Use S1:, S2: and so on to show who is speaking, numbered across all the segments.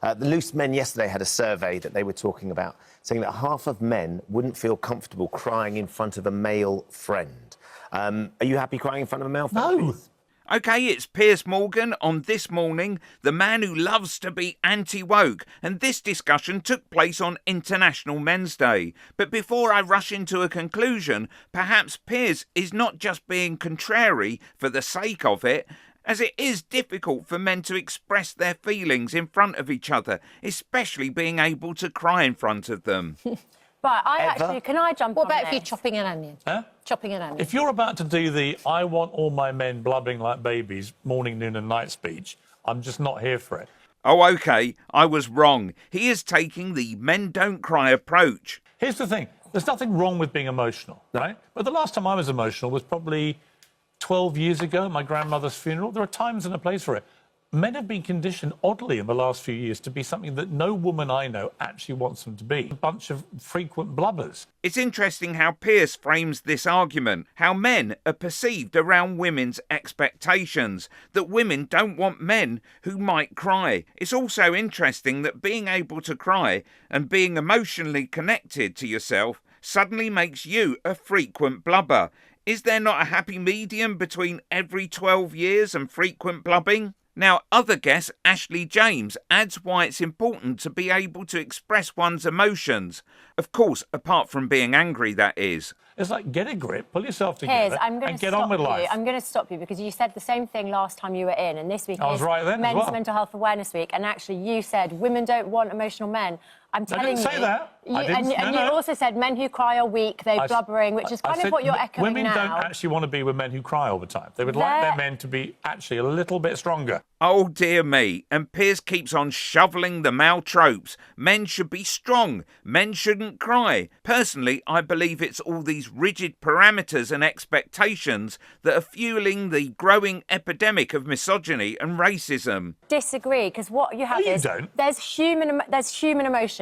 S1: The Loose Men yesterday had a survey that they were talking about, saying that half of men wouldn't feel comfortable crying in front of a male friend. Are you happy crying in front of a male friend?
S2: No.
S3: OK, it's Piers Morgan on This Morning, the man who loves to be anti-woke, and this discussion took place on International Men's Day. But before I rush into a conclusion, perhaps Piers is not just being contrary for the sake of it, as it is difficult for men to express their feelings in front of each other, especially being able to cry in front of them.
S4: Right, actually, can I jump
S5: What
S4: on
S5: about if
S4: this?
S5: you're chopping an onion?
S2: Huh?
S5: Chopping an onion.
S2: If you're about to do the I want all my men blubbing like babies morning, noon and night speech, I'm just not here for it.
S3: Oh, OK, I was wrong. He is taking the men don't cry approach.
S2: Here's the thing. There's nothing wrong with being emotional, right? But the last time I was emotional was probably 12 years ago at my grandmother's funeral. There are times and a place for it. Men have been conditioned, oddly, in the last few years to be something that no woman I know actually wants them to be. A bunch of frequent blubbers.
S3: It's interesting how Piers frames this argument, how men are perceived around women's expectations, that women don't want men who might cry. It's also interesting that being able to cry and being emotionally connected to yourself suddenly makes you a frequent blubber. Is there not a happy medium between every 12 years and frequent blubbing? Now, other guest Ashley James adds why it's important to be able to express one's emotions. Of course, apart from being angry, that is.
S2: It's like, get a grip, pull yourself together,
S4: Piers,
S2: and get on with life.
S4: I'm going to stop you because you said the same thing last time you were in, and this week
S2: I was
S4: is
S2: right then as
S4: Men's
S2: well.
S4: Mental Health Awareness Week, and actually you said women don't want emotional men. I'm telling you.
S2: I didn't say that.
S4: And you also said men who cry are weak, they're blubbering, which is kind of what you're echoing
S2: women
S4: now.
S2: don't actually want to be with men who cry all the time. They would like their men to be actually a little bit stronger.
S3: Oh dear me, and Piers keeps on shoveling the male tropes. Men should be strong, men shouldn't cry. Personally, I believe it's all these rigid parameters and expectations that are fueling the growing epidemic of misogyny and racism.
S4: Disagree, because what you have is there's human emotions.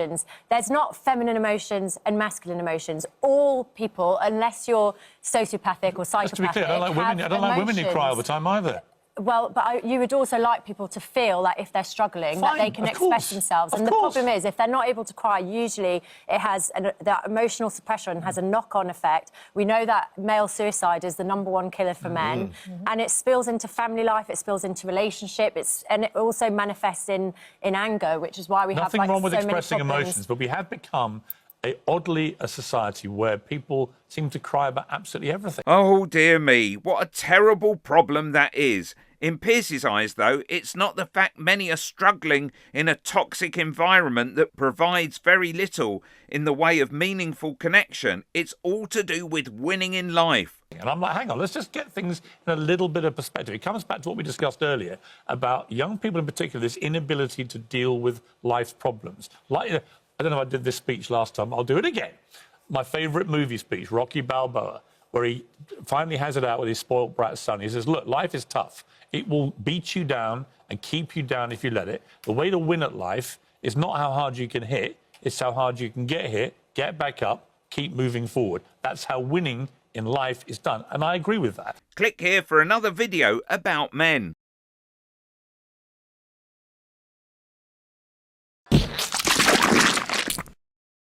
S4: There's not feminine emotions and masculine emotions. All people, unless you're sociopathic or psychopathic,
S2: Just to be clear, I don't like women who cry all the time either.
S4: Well, but you would also like people to feel that if they're struggling, that they can express themselves. And the problem is, if they're not able to cry, usually it has that emotional suppression has a knock-on effect. We know that male suicide is the #1 killer for men, and it spills into family life, it spills into relationship, and it also manifests in anger, which is why we have
S2: nothing wrong with expressing emotions, but we have become oddly a society where people seem to cry about absolutely everything.
S3: Oh dear me, what a terrible problem that is. In Piers's eyes, though, it's not the fact many are struggling in a toxic environment that provides very little in the way of meaningful connection. It's all to do with winning in life.
S2: And I'm like, hang on, let's just get things in a little bit of perspective. It comes back to what we discussed earlier about young people in particular, this inability to deal with life's problems. Like, I don't know if I did this speech last time, I'll do it again. My favourite movie speech, Rocky Balboa, where he finally has it out with his spoiled brat son. He says, look, life is tough. It will beat you down and keep you down if you let it. The way to win at life is not how hard you can hit, it's how hard you can get hit, get back up, keep moving forward. That's how winning in life is done. And I agree with that.
S3: Click here for another video about men.